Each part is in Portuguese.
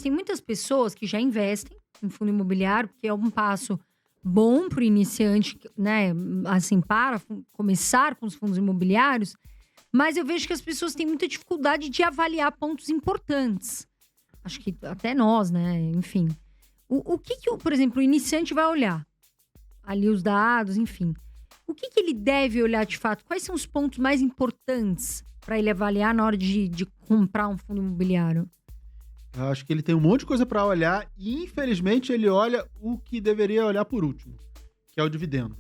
Tem muitas pessoas que já investem em fundo imobiliário, porque é um passo bom para o iniciante, né, assim, para começar com os fundos imobiliários, mas eu vejo que as pessoas têm muita dificuldade de avaliar pontos importantes. Acho que até nós, né, enfim. O que que, por exemplo, o iniciante vai olhar? Ali os dados, enfim. O que que ele deve olhar de fato? Quais são os pontos mais importantes para ele avaliar na hora de comprar um fundo imobiliário? Eu acho que ele tem um monte de coisa para olhar e, infelizmente, ele olha o que deveria olhar por último, que é o dividendo.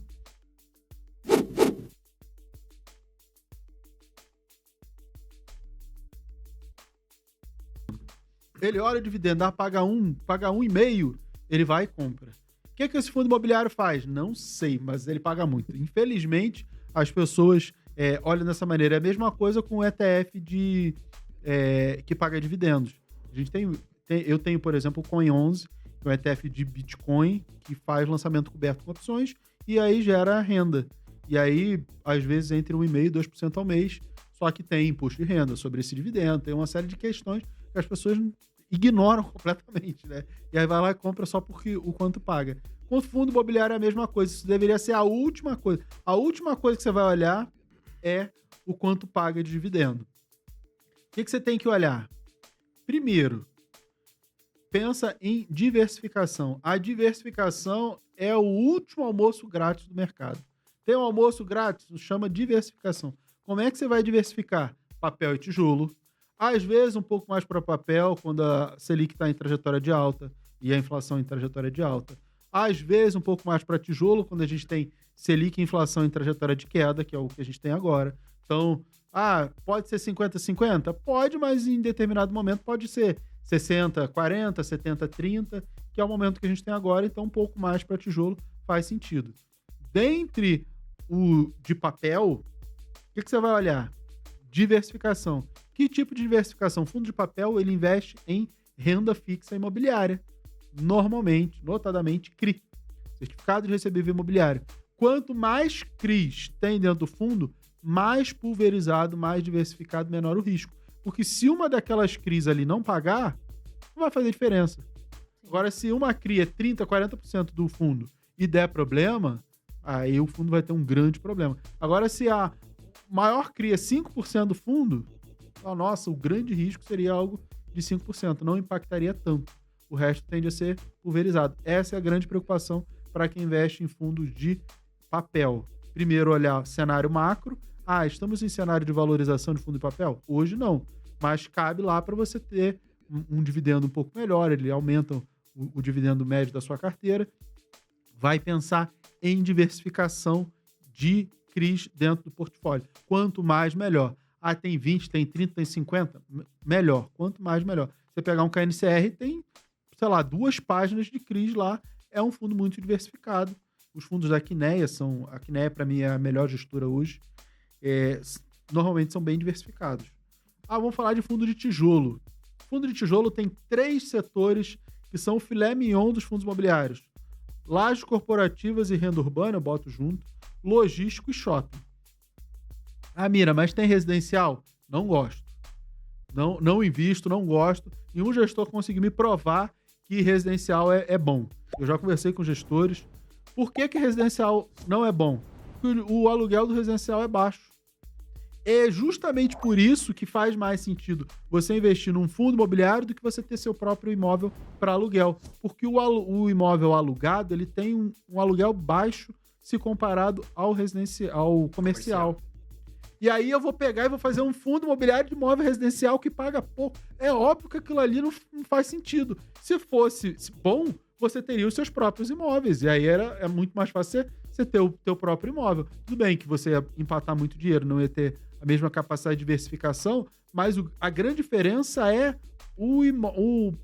Ele olha o dividendo, paga um e meio, ele vai e compra. O que esse fundo imobiliário faz? Não sei, mas ele paga muito. Infelizmente, as pessoas olham dessa maneira. É a mesma coisa com o ETF que paga dividendos. A gente eu tenho, por exemplo, o Coin11, que é um ETF de Bitcoin, que faz lançamento coberto com opções, e aí gera renda. E aí, às vezes, entre 1,5% e 2% ao mês, só que tem imposto de renda sobre esse dividendo, tem uma série de questões que as pessoas ignoram completamente, né? E aí vai lá e compra só porque o quanto paga. Com o fundo imobiliário é a mesma coisa, isso deveria ser a última coisa. A última coisa que você vai olhar é o quanto paga de dividendo. O que você tem que olhar? Primeiro, pensa em diversificação. A diversificação é o último almoço grátis do mercado. Tem um almoço grátis, chama diversificação. Como é que você vai diversificar? Papel e tijolo. Às vezes, um pouco mais para papel, quando a Selic está em trajetória de alta e a inflação em trajetória de alta. Às vezes, um pouco mais para tijolo, quando a gente tem Selic e inflação em trajetória de queda, que é o que a gente tem agora. Então, pode ser 50-50? Pode, mas em determinado momento pode ser 60-40, 70-30, que é o momento que a gente tem agora, então um pouco mais para tijolo faz sentido. Dentre o de papel, o que você vai olhar? Diversificação. Que tipo de diversificação? Fundo de papel, ele investe em renda fixa imobiliária. Normalmente, notadamente, CRI. Certificado de Recebível Imobiliário. Quanto mais CRIs tem dentro do fundo, mais pulverizado, mais diversificado, menor o risco. Porque se uma daquelas CRIs ali não pagar, não vai fazer diferença. Agora, se uma CRI é 30%, 40% do fundo e der problema, aí o fundo vai ter um grande problema. Agora, se a maior CRI é 5% do fundo, nossa, o grande risco seria algo de 5%, não impactaria tanto. O resto tende a ser pulverizado. Essa é a grande preocupação para quem investe em fundos de papel. Primeiro, olhar cenário macro. Estamos em cenário de valorização de fundo de papel? Hoje não, mas cabe lá para você ter um dividendo um pouco melhor, ele aumenta o dividendo médio da sua carteira. Vai pensar em diversificação de CRIs dentro do portfólio. Quanto mais, melhor. Tem 20, tem 30, tem 50? Melhor. Quanto mais, melhor. Você pegar um KNCR, tem, sei lá, 2 páginas de CRIs lá. É um fundo muito diversificado. Os fundos da Quineia são... A Quineia, para mim, é a melhor gestora hoje. Normalmente são bem diversificados. Vamos falar de fundo de tijolo. Fundo de tijolo tem 3 setores que são o filé mignon dos fundos imobiliários. Lajes corporativas e renda urbana, eu boto junto. Logístico e shopping. Mira, mas tem residencial? Não gosto. Não invisto, não gosto. Nenhum gestor conseguiu me provar que residencial é bom. Eu já conversei com gestores. Por que residencial não é bom? Porque o aluguel do residencial é baixo. É justamente por isso que faz mais sentido você investir num fundo imobiliário do que você ter seu próprio imóvel para aluguel. Porque o imóvel alugado, ele tem um aluguel baixo se comparado ao comercial. E aí eu vou pegar e vou fazer um fundo imobiliário de imóvel residencial que paga pouco. É óbvio que aquilo ali não faz sentido. Se fosse bom, você teria os seus próprios imóveis. E aí é muito mais fácil você ter o teu próprio imóvel. Tudo bem que você ia empatar muito dinheiro, não ia ter a mesma capacidade de diversificação, mas a grande diferença é o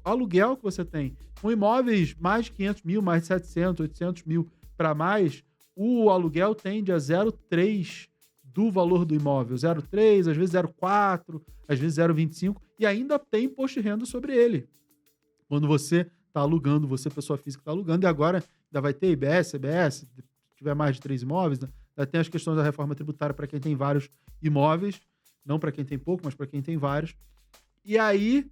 aluguel que você tem. Com imóveis mais de 500 mil, mais de 700, 800 mil para mais, o aluguel tende a 0,3 do valor do imóvel. 0,3, às vezes 0,4, às vezes 0,25, e ainda tem imposto de renda sobre ele. Quando você está alugando, você, pessoa física, está alugando, e agora ainda vai ter IBS, CBS, se tiver mais de 3 imóveis, né? Ainda tem as questões da reforma tributária para quem tem vários imóveis, não para quem tem pouco, mas para quem tem vários. E aí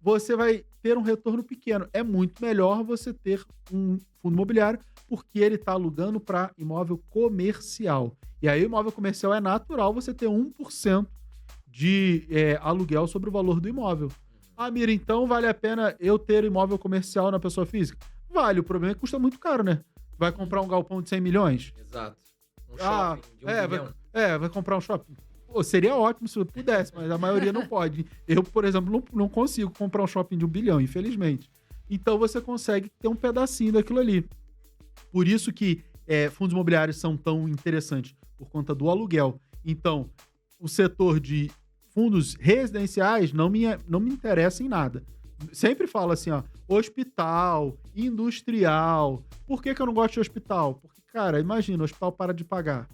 você vai ter um retorno pequeno. É muito melhor você ter um fundo imobiliário porque ele está alugando para imóvel comercial. E aí o imóvel comercial é natural você ter 1% de aluguel sobre o valor do imóvel. Ah, Mira, então vale a pena eu ter imóvel comercial na pessoa física? Vale, o problema é que custa muito caro, né? Vai comprar um galpão de 100 milhões? Exato. Um shopping de 1 bilhão. Vai comprar um shopping. Pô, seria ótimo se eu pudesse, mas a maioria não pode. Eu, por exemplo, não consigo comprar um shopping de 1 bilhão, infelizmente. Então você consegue ter um pedacinho daquilo ali. Por isso que fundos imobiliários são tão interessantes, por conta do aluguel. Então, o setor de fundos residenciais não me interessa em nada. Sempre falo assim, ó, hospital, industrial. Por que eu não gosto de hospital? Porque, cara, imagina, o hospital para de pagar.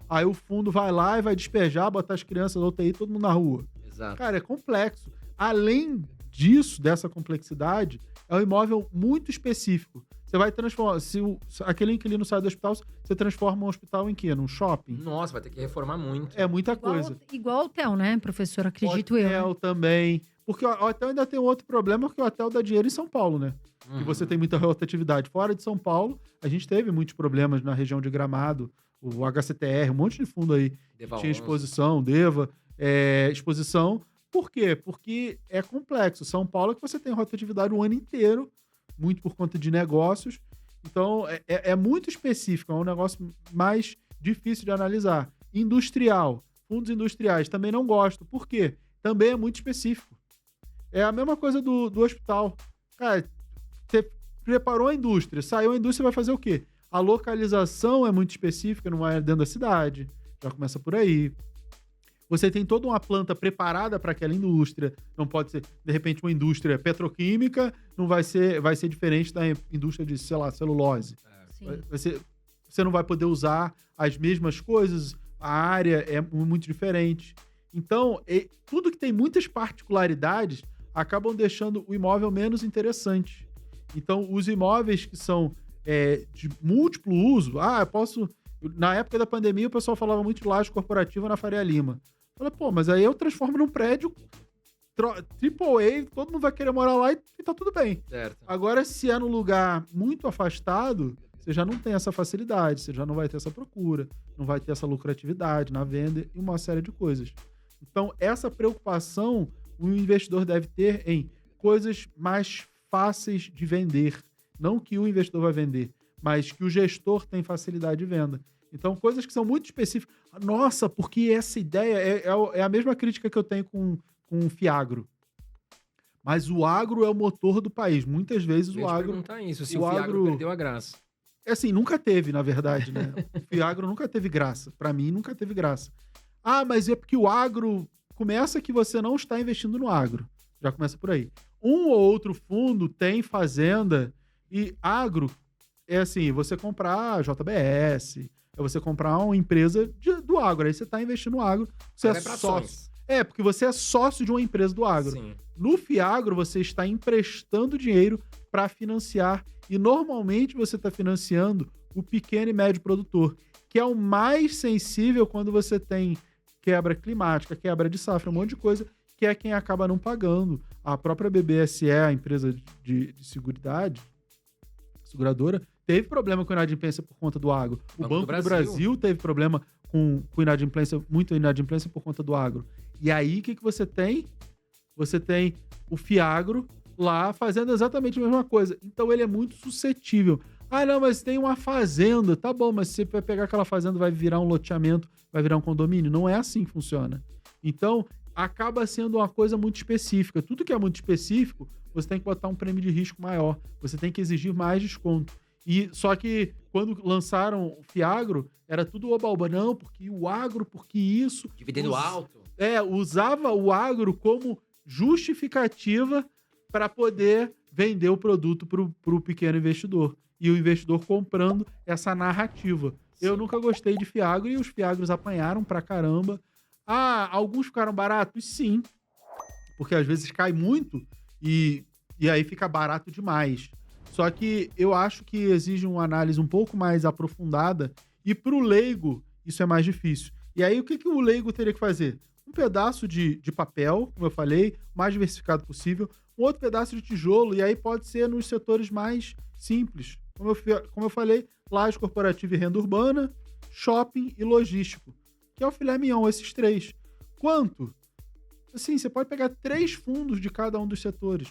Aí o fundo vai lá e vai despejar, botar as crianças da UTI, todo mundo na rua. Exato. Cara, é complexo. Além disso, dessa complexidade, é um imóvel muito específico. Você vai transformar... Se aquele inquilino sai do hospital, você transforma um hospital em quê? Num shopping? Nossa, vai ter que reformar muito. É muita coisa. Igual hotel, né, professor? Acredito eu. Hotel também. Porque o hotel ainda tem um outro problema, porque o hotel dá dinheiro em São Paulo, né? E você tem muita rotatividade. Fora de São Paulo, a gente teve muitos problemas na região de Gramado, o HCTR, um monte de fundo aí. Tinha exposição, exposição. Por quê? Porque é complexo. São Paulo é que você tem rotatividade o ano inteiro, muito por conta de negócios. Então, é muito específico, é um negócio mais difícil de analisar. Industrial, fundos industriais, também não gosto. Por quê? Também é muito específico. É a mesma coisa do hospital. Cara, você preparou a indústria, saiu a indústria, vai fazer o quê? A localização é muito específica, não é dentro da cidade. Já começa por aí. Você tem toda uma planta preparada para aquela indústria. Não pode ser, de repente, uma indústria petroquímica, não vai ser diferente da indústria de, sei lá, celulose. Você não vai poder usar as mesmas coisas, a área é muito diferente. Então, tudo que tem muitas particularidades acabam deixando o imóvel menos interessante. Então, os imóveis que são de múltiplo uso, eu posso... Na época da pandemia, o pessoal falava muito de laje corporativa na Faria Lima. Eu falei, pô, mas aí eu transformo num prédio AAA, todo mundo vai querer morar lá e tá tudo bem. Certo. Agora, se é num lugar muito afastado, você já não tem essa facilidade, você já não vai ter essa procura, não vai ter essa lucratividade na venda e uma série de coisas. Então, essa preocupação o investidor deve ter em coisas mais fáceis de vender. Não que o investidor vai vender, mas que o gestor tem facilidade de venda. Então, coisas que são muito específicas. Nossa, porque essa ideia é a mesma crítica que eu tenho com o Fiagro. Mas o agro é o motor do país. Muitas vezes o agro... perguntar isso, se o Fiagro perdeu a graça. É assim, nunca teve, na verdade, né? O Fiagro nunca teve graça. Para mim, nunca teve graça. Ah, mas é porque o agro... Começa que você não está investindo no agro. Já começa por aí. Um ou outro fundo tem fazenda e agro é assim, você comprar JBS, é você comprar uma empresa do agro. Aí você está investindo no agro, você é sócio. Porque você é sócio de uma empresa do agro. Sim. No Fiagro, você está emprestando dinheiro para financiar e normalmente você está financiando o pequeno e médio produtor, que é o mais sensível quando você tem quebra climática, quebra de safra, um monte de coisa, que é quem acaba não pagando. A própria BBSE, a empresa de seguradora, teve problema com inadimplência por conta do agro. O Banco do Brasil teve problema com inadimplência, muita inadimplência por conta do agro. E aí, o que você tem? Você tem o Fiagro lá fazendo exatamente a mesma coisa. Então, ele é muito suscetível. Ah, não, mas tem uma fazenda. Tá bom, mas você vai pegar aquela fazenda, vai virar um loteamento, vai virar um condomínio. Não é assim que funciona. Então, acaba sendo uma coisa muito específica. Tudo que é muito específico, você tem que botar um prêmio de risco maior. Você tem que exigir mais desconto. E só que, quando lançaram o Fiagro, era tudo oba-oba. Não, porque o agro, porque isso... Dividendo alto. Usava o agro como justificativa para poder vender o produto para o pequeno investidor. E o investidor comprando essa narrativa. Sim. Eu nunca gostei de Fiagro e os Fiagros apanharam pra caramba. Ah, alguns ficaram baratos? Sim. Porque às vezes cai muito e aí fica barato demais. Só que eu acho que exige uma análise um pouco mais aprofundada e pro leigo isso é mais difícil. E aí o que o leigo teria que fazer? Um pedaço de papel, como eu falei, o mais diversificado possível, um outro pedaço de tijolo, e aí pode ser nos setores mais simples. Como eu falei, laje corporativa e renda urbana, shopping e logístico, que é o filé mignon, esses 3. Quanto? Assim, você pode pegar 3 fundos de cada um dos setores.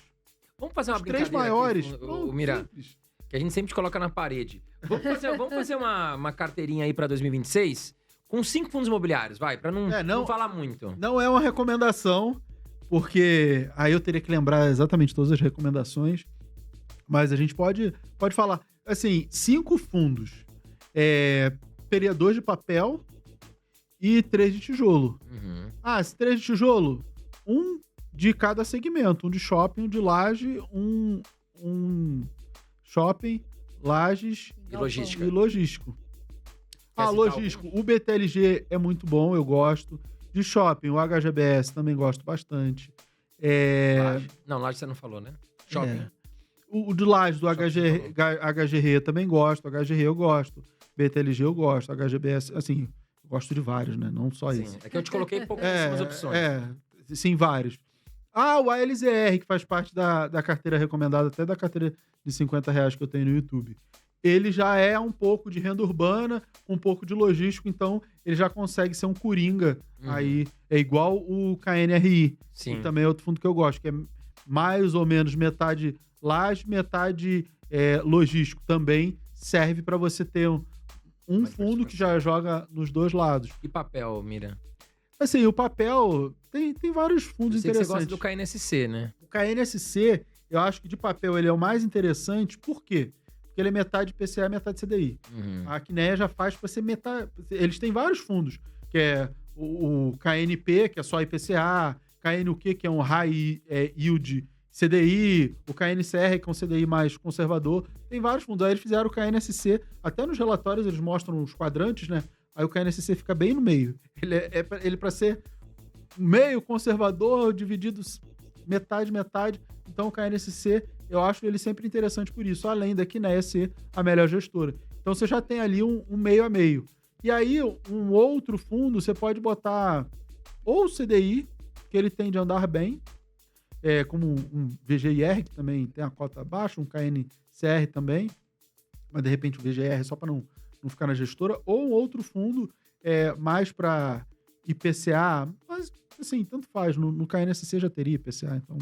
Vamos fazer uma Os 3 brincadeira maiores. aqui, Mira, simples. que a gente sempre te coloca na parede. Vamos fazer uma carteirinha aí pra 2026 com 5 fundos imobiliários, vai, pra não falar muito. Não é uma recomendação, porque aí eu teria que lembrar exatamente todas as recomendações, mas a gente pode falar. Assim, 5 fundos. Teria 2 de papel e 3 de tijolo. Uhum. Se 3 de tijolo, 1 de cada segmento. 1 de shopping, 1 de laje, um shopping, lajes E logística. e logístico. Quer citar Logístico. O BTLG é muito bom, eu gosto. De shopping, o HGBS também gosto bastante. Laje. Não, laje você não falou, né? Shopping. O de laje, do HGR eu também gosto. HGR eu gosto. BTLG eu gosto. HGBS, assim, eu gosto de vários, né? Não só isso. É que eu te coloquei pouquíssimas opções. Sim, vários. O ALZR, que faz parte da carteira recomendada, até da carteira de R$50 que eu tenho no YouTube. Ele já é um pouco de renda urbana, um pouco de logístico, então ele já consegue ser um coringa. Aí é igual o KNRI, Sim. que também é outro fundo que eu gosto, que é mais ou menos metade laje, metade logístico. Também serve para você ter um fundo que já joga nos 2 lados. E papel, Mira? Assim, o papel tem vários fundos interessantes. Você gosta do KNSC, né? O KNSC, eu acho que de papel ele é o mais interessante. Por quê? Porque ele é metade PCA e metade CDI. A Quineia já faz para ser metade. Eles têm vários fundos, que é o KNP, que é só IPCA, KNUQ, que é um High Yield CDI, o KNCR, que é um CDI mais conservador. Tem vários fundos. Aí eles fizeram o KNSC, até nos relatórios eles mostram os quadrantes, né? Aí o KNSC fica bem no meio. Ele para ser meio conservador, dividido metade. Então o KNSC, eu acho ele sempre interessante por isso, além da Quineia ser a melhor gestora. Então você já tem ali um meio a meio. E aí, um outro fundo, você pode botar ou o CDI, que ele tende a andar bem, como um VGIR, que também tem a cota baixa, um KNCR também, mas de repente o VGR só para não ficar na gestora, ou um outro fundo mais para IPCA, mas assim, tanto faz, no KNSC já teria IPCA, então